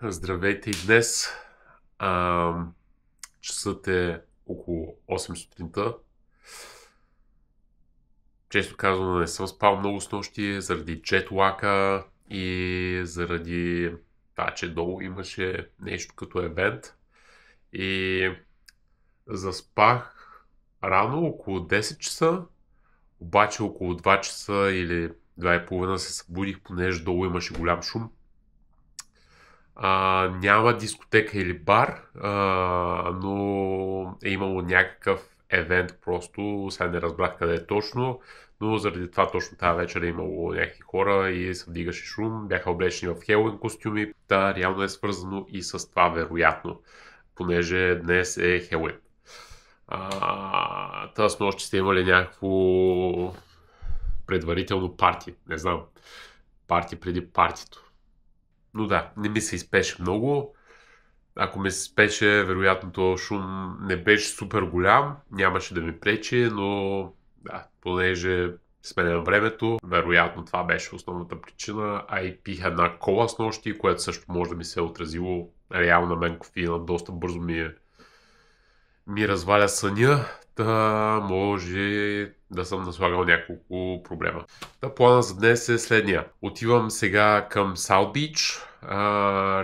Здравейте и днес. Часът е около 8 сутринта. Често казвам, не съм спал много с нощи заради джетлака и заради това, че долу имаше нещо като евент. И заспах рано, около 10 часа, обаче около 2 часа или 2:30 се събудих, понеже долу имаше голям шум. Няма дискотека или бар, но е имало някакъв евент просто, сега не разбрах къде е точно, но заради това точно тази вечер е имало някакви хора и се вдигаше шум, бяха облечени в Хелоуин костюми. Да, реално е свързано и с това, вероятно, понеже днес е Хелоуин. Тази нощ сте имали някакво предварително парти, не знам, парти преди партито. Но да, не ми се изпеше много. Ако ми се спеше, вероятно този шум не беше супер голям, нямаше да ми пречи, но да, понеже сменя времето, вероятно това беше основната причина, а и пих една кола с нощи, което също може да ми се е отразило. Реално на мен кофеина доста бързо ми разваля съня, да може да съм наслагал няколко проблема. Плана за днес е следния. Отивам сега към Саут Бич.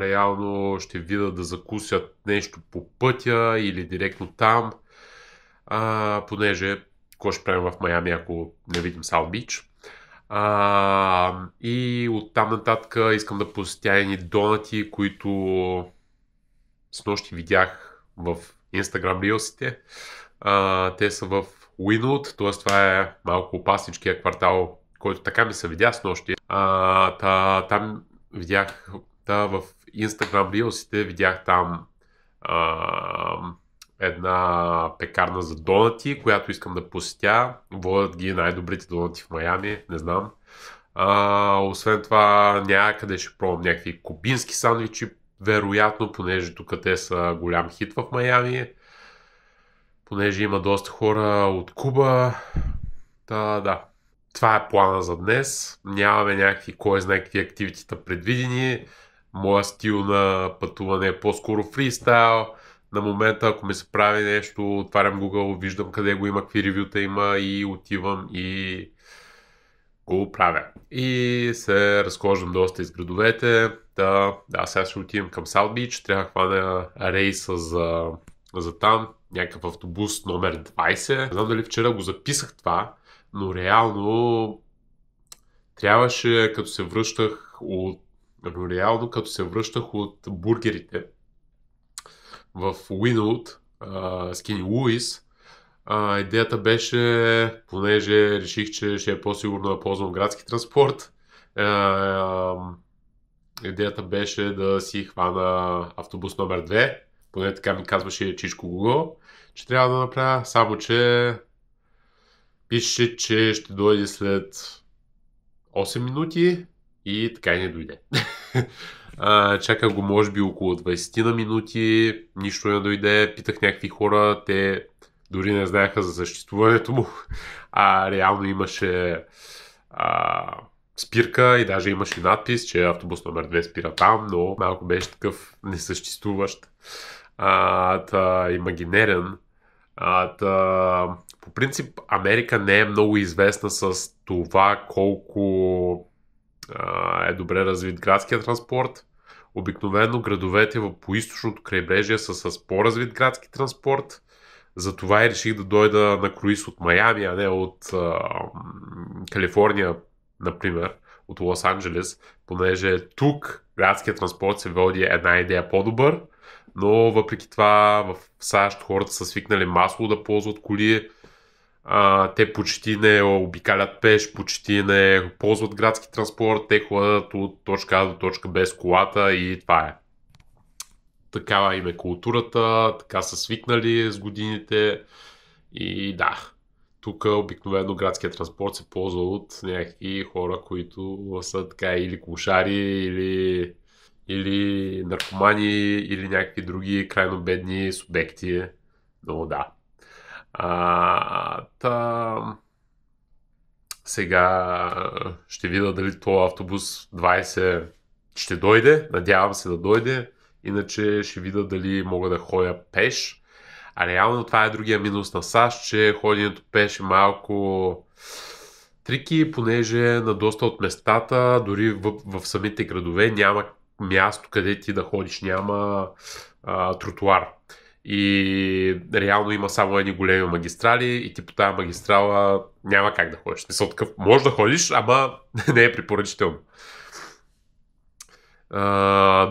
Реално ще видя да закусят нещо по пътя или директно там, понеже какво ще правим в Майами, ако не видим Саут Бич. И оттам нататък искам да посетя едни донати, които с нощи видях в Instagram Reels'ите. Те са в Уинвуд, т.е. това е малко опасничкия квартал, който така ми се видя с нощи. Там видях, в Instagram Reels'ите видях там една пекарна за донати, която искам да посетя. Водят ги най-добрите донати в Майами, не знам. Освен това някъде ще пробвам някакви кубински сандвичи, вероятно, понеже тук те са голям хит в Майами. Понеже има доста хора от Куба. Да. Това е плана за днес. Нямаме някакви, кой знае какви активитета предвидени. Моя стил на пътуване е по-скоро фристайл. На момента, ако ми се прави нещо, отварям Google, виждам къде го има, какви ревюта има и отивам и го правя. И се разхождам доста из градовете. Сега ще отидем към Саут Бич. Трябва да хвана рейса за там. Някакъв автобус номер 20. Не знам дали вчера го записах това, но реално трябваше, като се връщах от бургерите в Уинвуд, Скини Луис, идеята беше, понеже реших, че ще е по-сигурно да ползвам градски транспорт, идеята беше да си хвана автобус номер 2, поне така ми казваше Чичко Google, че трябва да направя, само че пише, че ще дойде след 8 минути и така и не дойде. Чаках го може би около 20 на минути, нищо не дойде, питах някакви хора, те дори не знаеха за съществуването му, реално имаше спирка и даже имаше надпис, че автобус номер 2 спира там, но малко беше такъв несъществуващ, имагинерен. По принцип Америка не е много известна с това колко е добре развит градския транспорт. Обикновено градовете по източното крайбрежие са с по-развит градски транспорт. Затова и реших да дойда на круиз от Майами, а не от Калифорния, например, от Лос Анджелес, понеже тук градският транспорт се води една идея по-добър, но въпреки това в САЩ хората са свикнали масово да ползват коли. Те почти не обикалят пеш, почти не ползват градски транспорт, те ходят от точка А до точка Б с колата и това е. Такава им е културата, така са свикнали с годините и да, тук обикновено градския транспорт се ползва от някакви хора, които са така или клошари, или наркомани, или някакви други крайно бедни субекти, но да. Сега ще видя дали това автобус 20 ще дойде, надявам се да дойде, иначе ще видя дали мога да ходя пеш. А реално това е другия минус на САЩ, че ходенето пеш е малко трики, понеже на доста от местата, дори в самите градове, няма място, къде ти да ходиш, няма тротуар. И реално има само едни големи магистрали и ти по тази магистрала няма как да ходиш. Смисъл такъв, може да ходиш, ама не е препоръчително.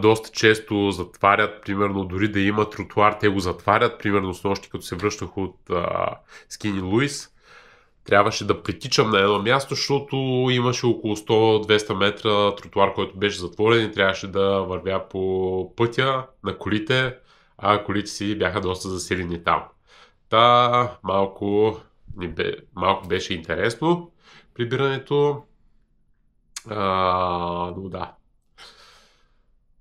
Доста често затварят, примерно дори да има тротуар, те го затварят. Примерно с нощи, като се връщах от Скини Луис, трябваше да притичам на едно място, защото имаше около 100-200 метра тротуар, който беше затворен и трябваше да вървя по пътя на колите, а колите си бяха доста заселени там. Малко беше интересно прибирането. Но да.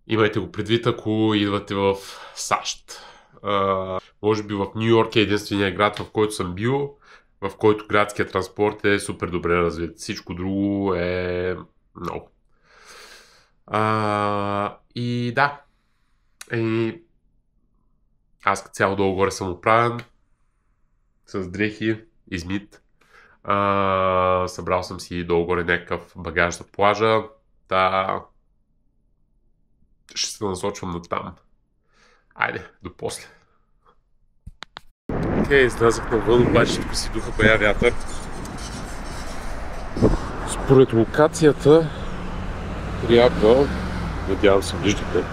Имайте го предвид, ако идвате в САЩ. Може би в Ню Йорк е единствения град, в който съм бил, в който градският транспорт е супер добре развит. Всичко друго е много. И да. Аз като цяло долу горе съм оправен с дрехи, измит. Събрал съм си долу горе някакъв багаж за плажа. Ще се насочвам на там. Айде, до после. Излязах навън, обаче тук си духа бая вятър. Според локацията трябва, надявам се виждате,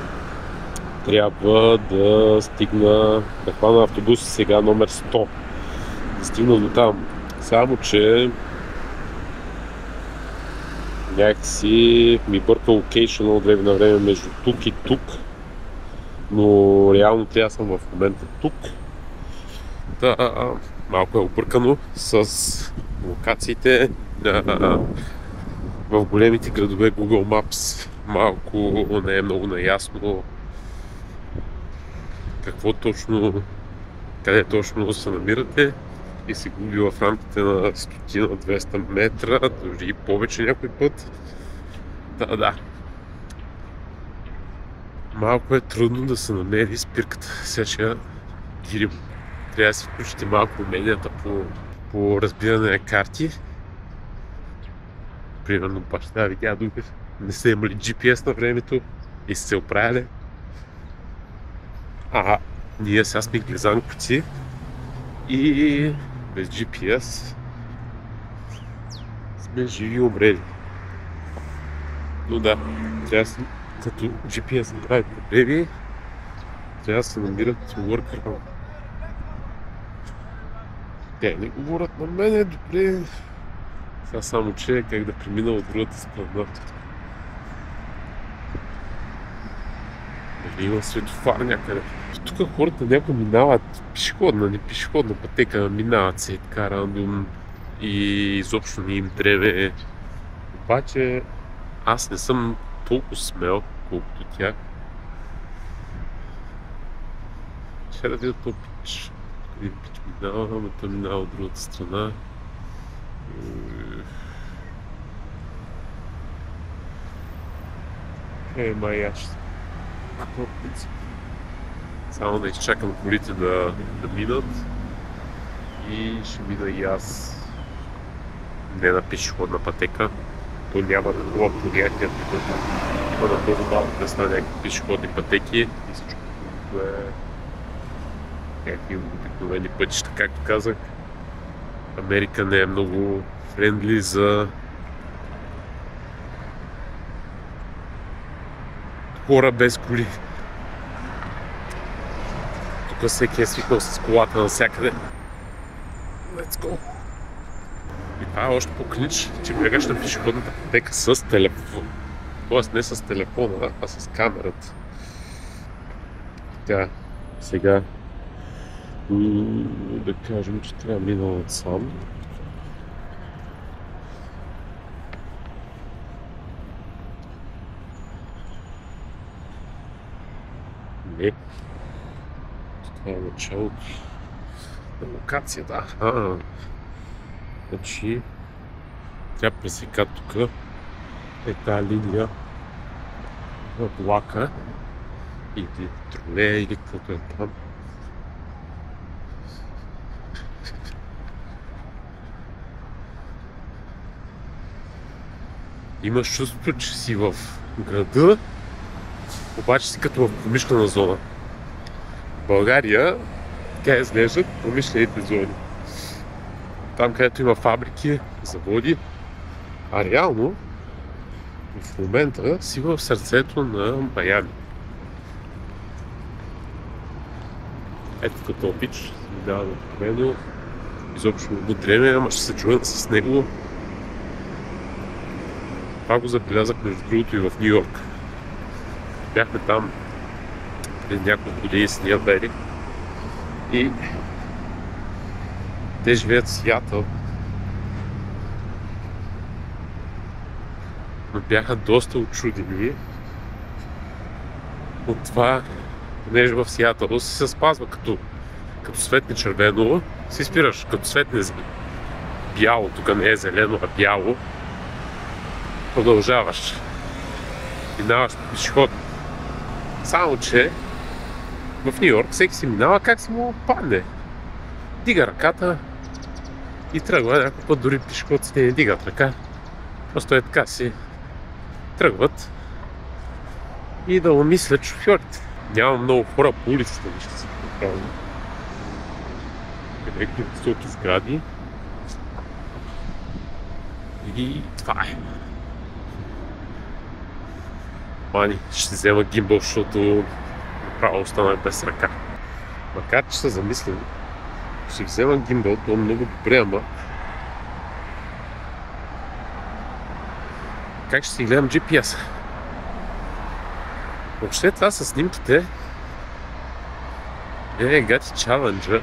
трябва да стигна, да хвана автобус сега номер 100. Да стигна до там. Само, че някакси ми бърка локейшъна от време на време между тук и тук. Но реално трябва съм в момента тук. Малко е объркано с локациите в големите градове. Google Maps малко не е много наясно къде точно се намирате и се губи в рамките на 100-200 метра, дори повече някой път. Да. Малко е трудно да се намери спирката. Сега ще гирим. Трябва да си включите малко уменията по разбиране на карти. Примерно баща ви дядове не са имали GPS на времето и са се оправили. Ние сега сме глизанковци и без GPS сме живи и умрели. Но да, трябва като GPS направи проблеми, трябва да се намират workaround. Те не говорят на мене, добре. Сега само че как да премина от другата страна. Дали има светофар някъде? Тук хората някои минават пешеходна пътека, минават се така рандом и изобщо не им дреме. Обаче аз не съм толкова смел, колкото тях. Ще да видя този пич. Един пич минава, ама той минава от другата страна. Май аз ще само да изчакам колите да минат и ще мина и аз не на пешеходна пътека. То няма такова понятие, има на много малко места някакви пешеходни пътеки и всичко е някакви обикновени пътища, както казах. Америка не е много френдли за хора без коли. Тук всеки е свикнал с колата навсякъде. Let's go! И това е още по-клич, че бягаш на пешеходната пътека с телефон. Тоест не с телефона, а с камерата. Сега да кажем, че трябва да мина отсам. Не. Това е началото на локацията. Значи трябва да пресека тук е тази линия влака или тролея или каквото е там. Имаш чувството, че си в града, обаче си като в промишлена зона. В България така изглеждат промишлените зони. Там, където има фабрики, заводи, а реално в момента си в сърцето на Майами. Ето като обич, ми дава напомено, изобщо не го дреме, ама ще се чуем с него. Това го забелязах между другото и в Ню Йорк. Бяхме там преди няколко години с Ния Бери и те живеят в Сиатъл. Но бяха доста учудени от това, понеже в Сиатъл се спазва като светне червено, си спираш, като светне бяло, тук не е зелено, а бяло, продължаваш. Минаваш по пешеход. Само че в Ню Йорк всеки си минава как си му падне. Дига ръката и тръгва. Някой път дори пешеходците не дигат ръка. Просто е така си тръгват и да умислят шофьорите. Няма много хора по улицата, ще се поправя. Където високи сгради. И това е. Мани, ще взема гимбъл, защото направо останах без ръка. Макар че се замислям, ще взема гимбъл, то е много добре, ама как ще си гледам GPS? Въобще това с снимките е гати чаленджа,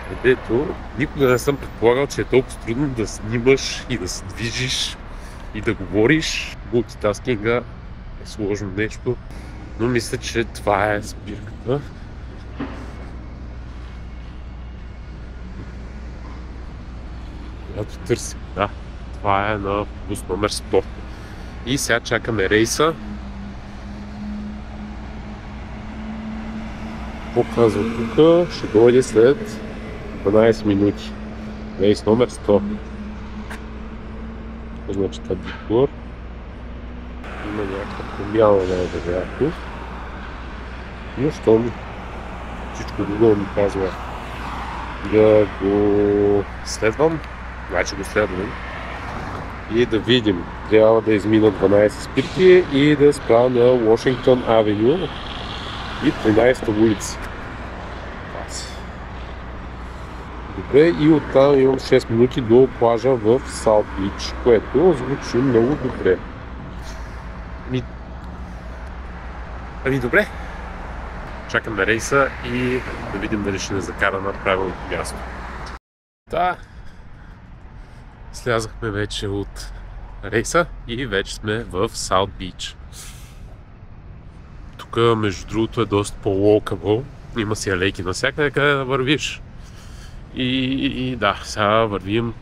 където никога не съм предполагал, че е толкова трудно да снимаш и да се движиш и да говориш. Мултитаскинга е сложно нещо, но мисля, че това е спирката. Която търсим. Да, това е на бус номер 100. И сега чакаме рейса. Показва тук, ще дойде след 12 минути. Рейс номер 100. Това значи това декор. Има някаква промяна най-вероятно. Но щом всичко друго ми казва да го следвам, значи го следвам. И да видим. Трябва да измина 12 спирки и да спра на Washington Avenue и 13-та улица. Добре, и оттам имам 6 минути до плажа в Саут Бич, което звучи много добре. Ами добре. Чакаме рейса и да видим дали ще не закара на правилното място. Да. Слязахме вече от рейса и вече сме в Саут Бич. Тук, между другото, е доста по-локаво. Има си алейки навсякъде, къде да вървиш. И да, сега вървим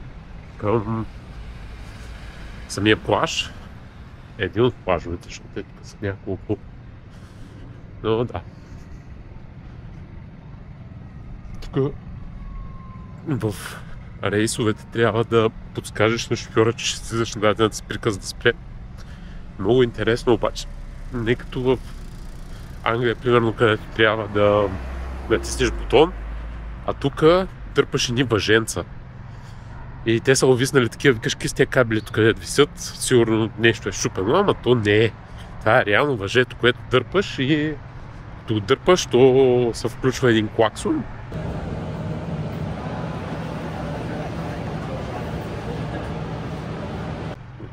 към самия плаж. Един от плажовете, защото тук са няколко. Но да. Тук в рейсовете трябва да подскажеш на шофьора, че ще слизаш на дадената спирка, за да спре. Много интересно обаче. Не като в Англия, примерно, където трябва да натиснеш бутон, а тук дърпаш едни въженца. И те са увиснали такива, викаш, какви с тия кабели тук където висят, сигурно нещо е щупено, ама то не е. Това е реално въжето, което дърпаш и като дърпаш, то се включва един клаксон.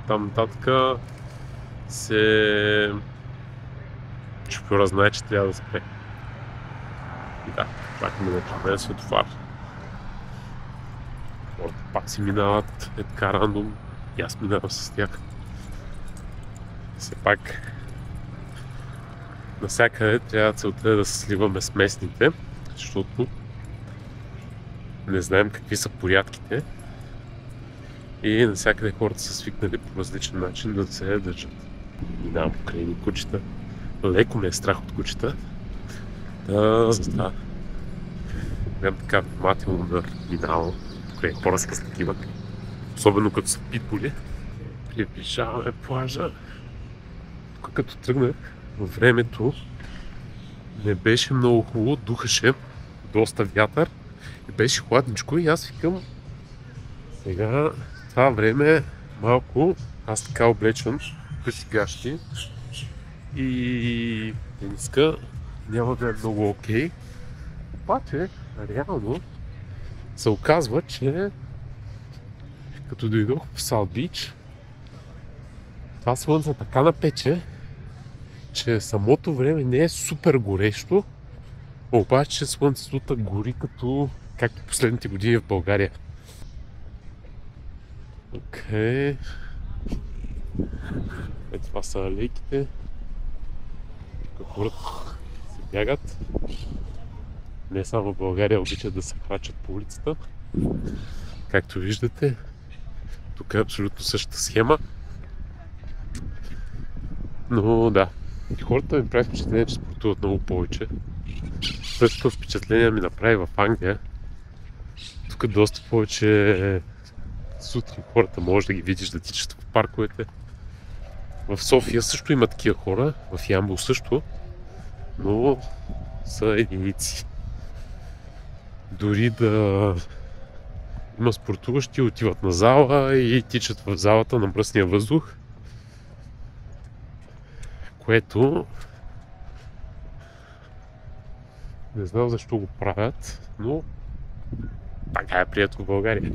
Там нататък шофьора знае, че трябва да спре. И да, чакаме на червен светофар. Хората пак си минават така рандом и аз минавам с тях. Все пак навсякъде трябва целта да се сливаме с местните, защото не знаем какви са порядките и навсякъде хората са свикнали по различен начин да се държат. Минавам покрай ни кучета. леко ме е страх от кучета. Затова гледам така внимателно да минавам покрай хора с такива. Особено като са питбули. Приближаваме плажа. Тук като тръгнах, във времето не беше много хубаво, духаше доста вятър и беше хладничко и аз викам сега това време малко аз така облечен, къси гащи и тениска няма да е много окей. Обаче, реално се оказва, че като дойдох в Саут Бич, това слънце така напече, че самото време не е супер горещо, обаче слънцето гори както последните години в България. Окей. Това са алейките. Тук хората се бягат. Не само в България обичат да се крачат по улицата. Както виждате, тук е абсолютно същата схема. Но да, хората ми прави впечатление, че спортуват много повече. Същото впечатление ми направи в Англия. Тук доста повече сутрин хората може да ги видиш да тичат в парковете. В София също има такива хора, в Ямбол също, но са единици. Дори да има спортуващи, отиват на зала и тичат в залата на мръсния въздух, което не знам защо го правят, но така е прието в България.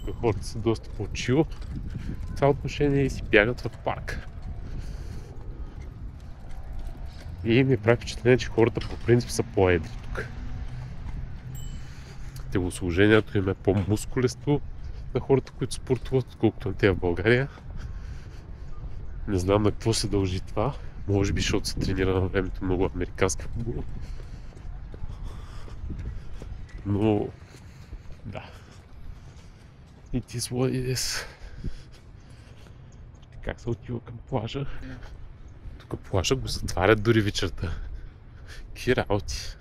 Тук хората са доста по-чил в това отношение и си бягат в парк. И ми прави впечатление, че хората по принцип са по-едри тук. Телосложението им е по-мускулесто на хората, които спортуват, отколкото на тези в България. Не знам на какво се дължи това. Може би, защото се тренира на времето много американски футбол. Но да. It is what it is. Как се отива към плажа? Тук плажа го затварят дори вечерта. Какви работи?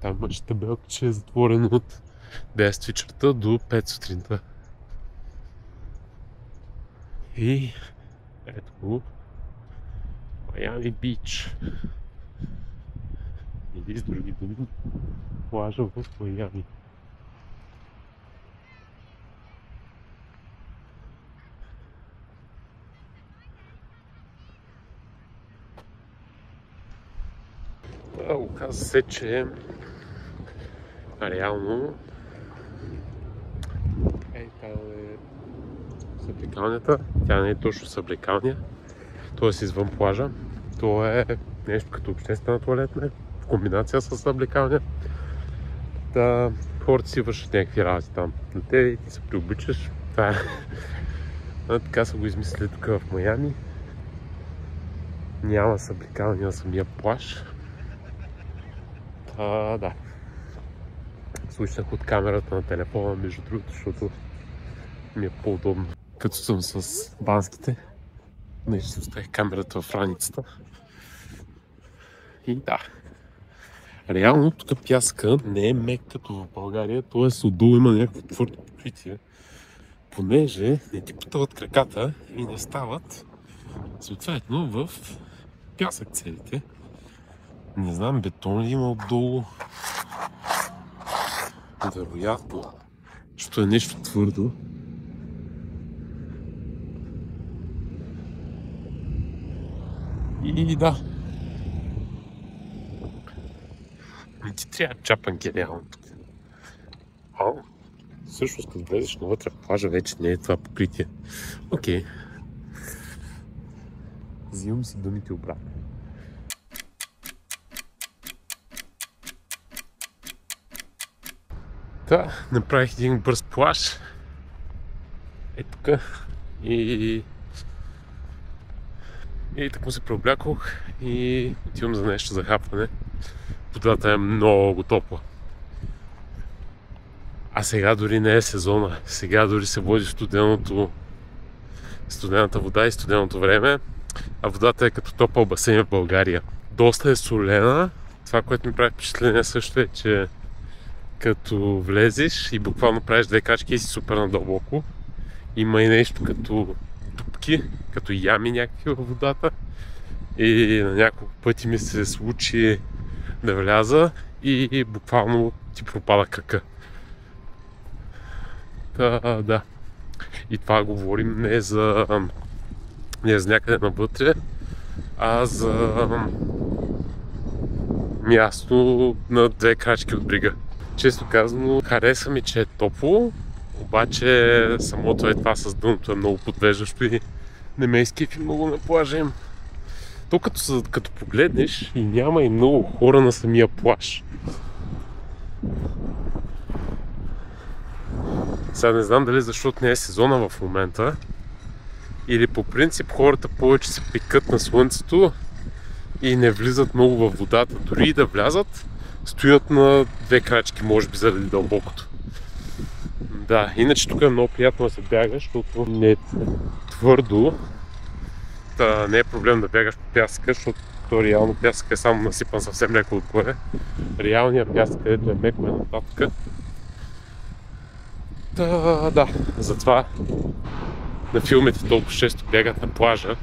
Там имаше табелка, че е затворен от 10 вечерта до 5 сутринта. И ето го. Майами Бич. Или с други думи, плажа в Майами. Оказва се, че реално там е съблекалнята. Тя не е точно съблекалня, т.е. извън плажа. То е нещо като обществена туалетна, в комбинация с съблекалня. Да, хората си вършат някакви работи там. На те ти се приобичаш. Това е. Така са го измислили тук в Майами. Няма съблекалня на самия плаж. Да. Слушах от камерата на телефона, между другото, защото ми е по-удобно. Като съм с банските, нещо си оставих камерата в раницата. И да. Реално тук пяска не е мек като в България, т.е. отдолу има някакво твърдо покритие. Понеже не ти потъват краката и не стават съответно в пясък целите. Не знам, бетон ли има отдолу? Вероятно, защото е нещо твърдо. И да. Не ти трябва чапанки реално тук. Всъщност като влезеш навътре в плажа, вече не е това покритие. Окей. Взимам си думите обратно. Да, направих един бърз плаж. Е тук. И така му се преоблякох и отивам за нещо за хапване. Водата е много топла. А сега дори не е сезона. Сега дори се води студеното студената вода и студеното време, а водата е като топъл басейн в България. Доста е солена. Това, което ми прави впечатление също е, че като влезеш и буквално правиш 2 крачки и си супер надълбоко. Има и нещо като дупки, като ями някакви във водата. И на няколко пъти ми се случи да вляза и буквално ти пропада крака. Да. И това говорим не за някъде навътре, а за място на 2 крачки от брега. Често казано, хареса ми, че е топло, обаче самото това с дъното е много подвеждащо и не ме изкефи много на плажа им. То като погледнеш и няма и много хора на самия плаж. Сега не знам дали защото не е сезона в момента, или по принцип хората повече се пекат на слънцето и не влизат много във водата. Дори и да влязат, стоят на 2 крачки, може би заради дълбокото. Да, иначе тук е много приятно да се бяга, защото не е твърдо. Не е проблем да бягаш по пясъка, защото то реално пясък е само насипан съвсем леко отгоре. Реалният пясък, където е меко, е нататък. Да, затова на филмите толкова често бягат на плажа.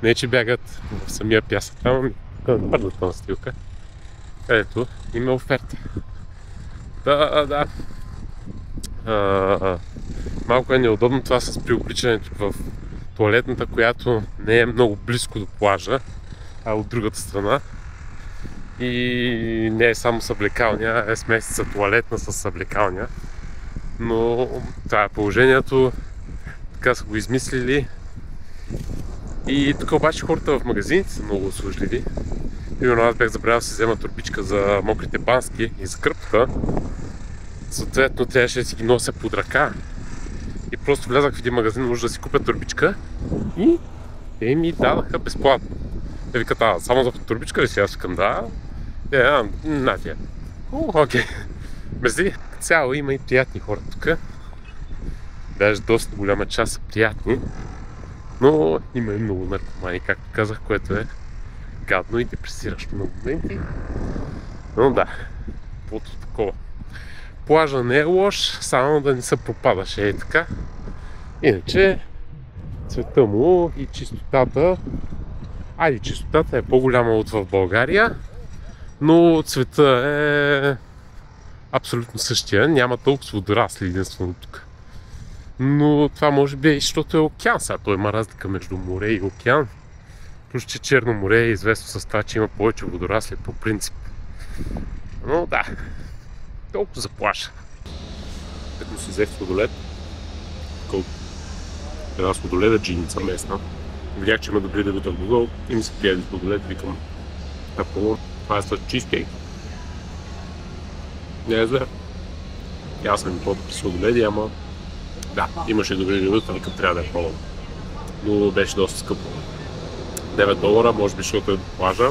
Не че бягат в самия пясък, ама първата настилка, където има оферта. Да. Малко е неудобно това с приобличането в тоалетната, която не е много близко до плажа, а от другата страна. И не е само съблекалня, е смесица туалетна с съблекалня. Но това е положението, така са го измислили. И тук обаче хората в магазините са много услужливи. Примерно аз бях забравил да си взема турбичка за мокрите бански и за кърпата. Съответно трябваше да си ги нося под ръка. И просто влязах в един магазин, може да си купя турбичка и те ми дадаха безплатно. Те викат, само за турбичка ли си? Аз викам, да. На тия. Окей. Мерси. Цяло има и приятни хора тук. Даже доста голяма част са приятни. Но има и много наркомани, както казах, което е гадно и депресиращо на моменти. Но да, каквото такова. Плажа не е лош, само да не се пропадаше и така. Иначе цвета му и чистотата, чистотата е по-голяма от в България, но цвета е абсолютно същия. Няма толкова водорасли единствено тук. Но това може би защото е океан. Сега той има разлика между море и океан. Плюс, че Черно море е известно с това, че има повече водорасли по принцип. Но да, толкова заплаша. Като си взех сладолед, една сладоледа джиница местна. Видях, че има добри ревюта в Google и ми се приеде сладолед, викам, това е с чизкейк. Не е зле. И аз съм и по-добри сладоледи, ама да, имаше добри ревюта, викам, трябва да я пробвам. Но беше доста скъпо. $9, може би, защото е до плажа.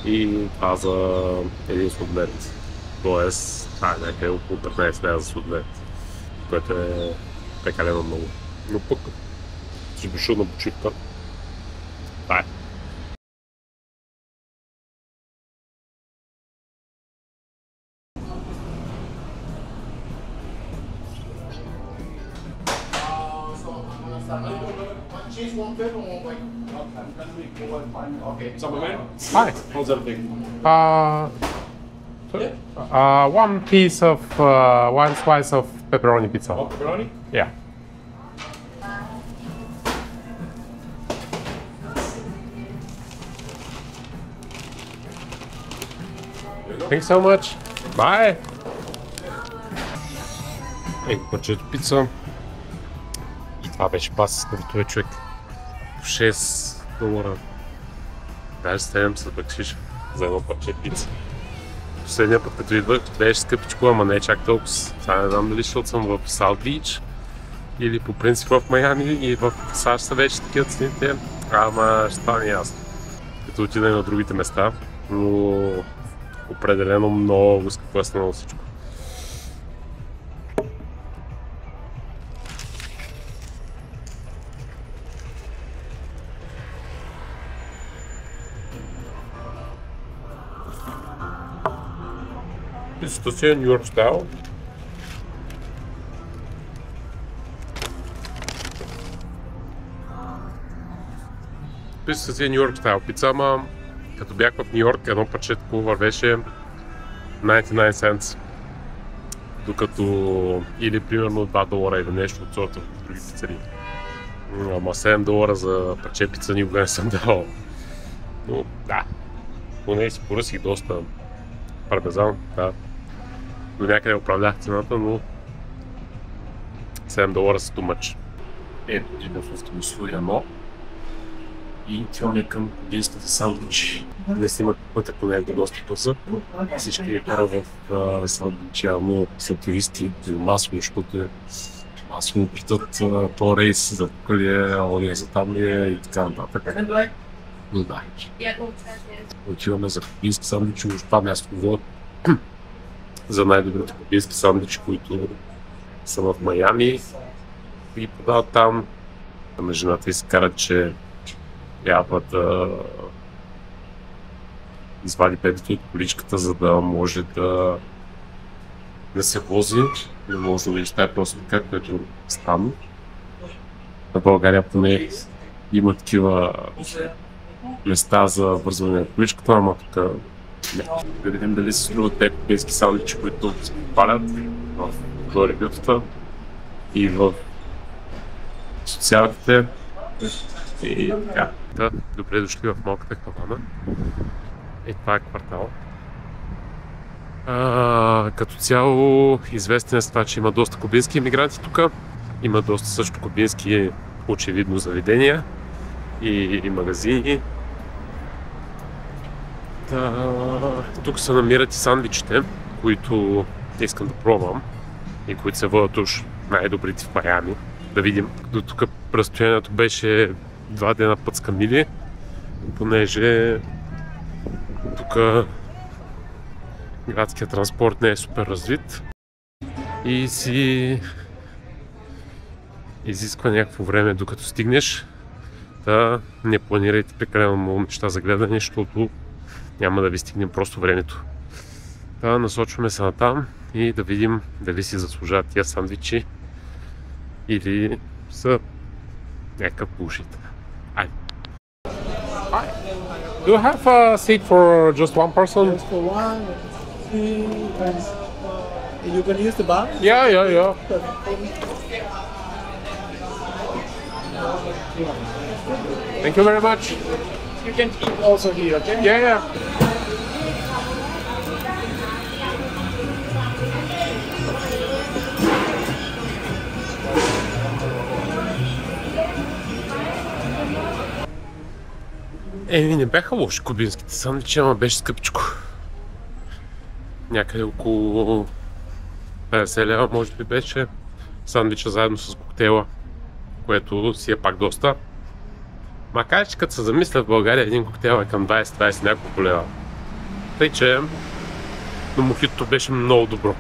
И това за един сладолед. Тоест, това е някъде около 15 лева за сладолед, което е прекалено много. Но пък си дошъл на почивка. Това е. Hi. How's everything? One piece of one slice of pepperoni pizza. Oh, pepperoni? Yeah. Thanks so much. Bye. Парчето пица. И това беше басискавито човек. $6. Даже 7 с бакшиш за едно парче пица. Последния път, като идвах, беше скъпичко, ама не е чак толкова. Сега не знам дали, защото съм в Саут Бич или по принцип в Майами и в САЩ са вече такива цените, ама ще стане ясно. Като отида и на другите места, но определено много скъпо е станало всичко. Пицата си е Ню Йорк стайл. Пицата си е Ню Йорк стайл пица, ама като бях в Ню Йорк, едно парче такова вървеше 99 cents. Докато или примерно $2 или нещо от сорта в други пицари. Ама $7 за парче пица никога не съм давал. Но да, поне си поръсих доста пармезан, да. До някъде оправдах цената, но $7 са too much. Ето в услуги едно. И отиваме към кубинските сандвичи. Днес имат пътя по него доста бърза. Всички хора в сандвичи явно са туристи, масово, защото масово питат то рейс за тук ли е, ония за там ли е и така нататък. Но да. Отиваме за кубински сандвичи, уж това място говоря за най-добрите кубински сандвичи, които са в Майами и подават там. На жената и се карат, че трябва да извади петето от количката, за да може да се вози. Не може да изтая просто така, което стана. На България поне има такива места за вързване на количката, ама тук не. Да видим дали се струват те кубински сандвичи, които се попалят в ревютата и в социалите. И така. Да, добре дошли в малката Хавана. Това е квартал. Като цяло известен е с това, че има доста кубински имигранти тук. Има доста също кубински очевидно заведения и магазини. Тук се намират и сандвичите, които искам да пробвам и които се водят уж най-добрите в Майами. Да видим. До тук разстоянието беше 2 дена път с камили, понеже тук градският транспорт не е супер развит и си изисква някакво време докато стигнеш. Да не планирайте прекалено много неща за гледане, защото няма да ви стигне просто времето. Да, насочваме се натам и да видим дали си заслужават тия сандвичи или са някакъв булшит. Айде. Do you have a seat for just one person? Just for one, you can use the bar? Yeah. Thank you very much. You can eat also here, okay? Yeah. Не бяха лоши кубинските сандвичи, ама беше скъпичко. Някъде около 50 лева може би беше сандвича заедно с коктейла, което си е пак доста. Макар че като се замисля в България един коктейл е към 20 няколко лева. Тъй че но мохитото беше много добро.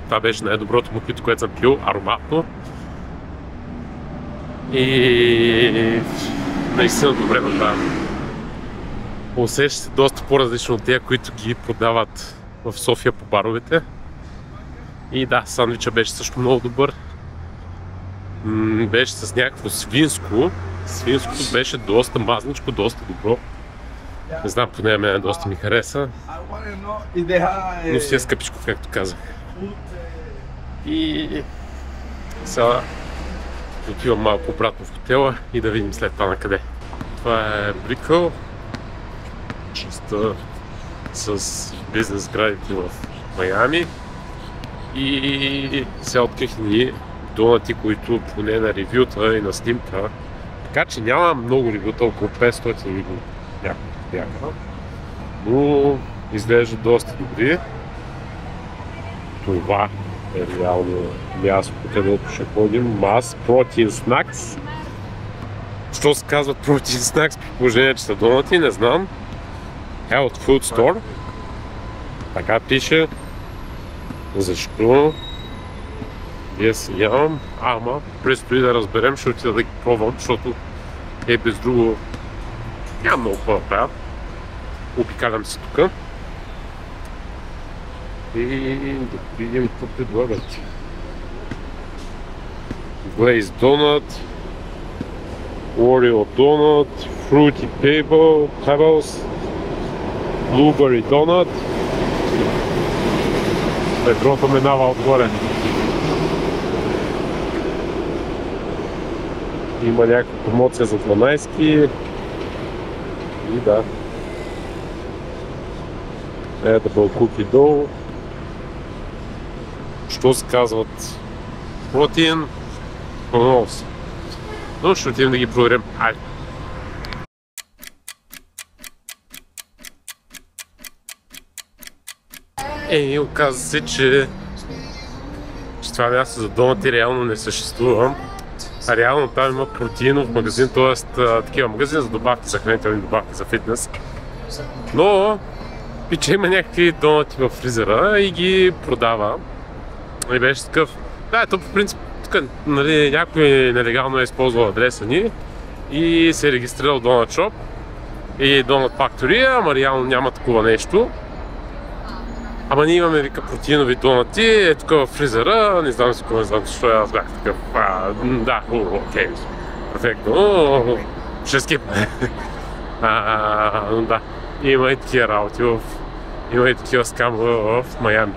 Това беше най-доброто мохито, което съм пил, ароматно. И наистина добре направено. Усеща се доста по-различно от тези, които ги продават в София по баровете. И да, сандвича беше също много добър. Беше с някакво свинско. Свинското беше доста мазничко, доста добро. Не знам, поне мен доста ми хареса. Но си е скъпичко, както казах. И сега отивам малко обратно в хотела и да видим след това на къде. Това е Брикъл, частта с бизнес сградите в Майами. И сега открих ни донати, които поне на ревюта и на снимка. Така че няма много ревюта, около 500 или някаква. Но изглежда доста добри. Това е реално място, където ще ходим. Mass Protein Snacks. Що се казват Protein Snacks при положение, че са донати, не знам. Health Food Store. Така пише. Защо? Вие си нямам, ама предстои да разберем, ще отида да ги пробвам, защото без друго няма много какво да правя. Обикалям се тук. И да видим какво предлагат. Glazed donut, Oreo donut, Fruity Pebbles, Blueberry donut. Метрото минава отгоре. Има някаква промоция за 12 и да. Edible cookie dough. Що се казват? Протеин. Понос. Но ще отидем да ги проверим. Айде. Оказва се, че това място за донати реално не съществува. А реално там има протеинов магазин, т.е. такива магазини за добавки, за хранителни добавки, за фитнес. Но пича има някакви донати в фризера и ги продава. И беше такъв. Да, то по принцип тук нали, някой нелегално е използвал адреса ни и се е регистрирал Donut Shop и Donut Factory, ама реално няма такова нещо. Ама ние имаме, вика, протеинови донати, е тук в фризера, не знам защо аз бях такъв. Да, окей, перфектно, ще скипне. Да, има и такива работи, има и такива скамове в Майами.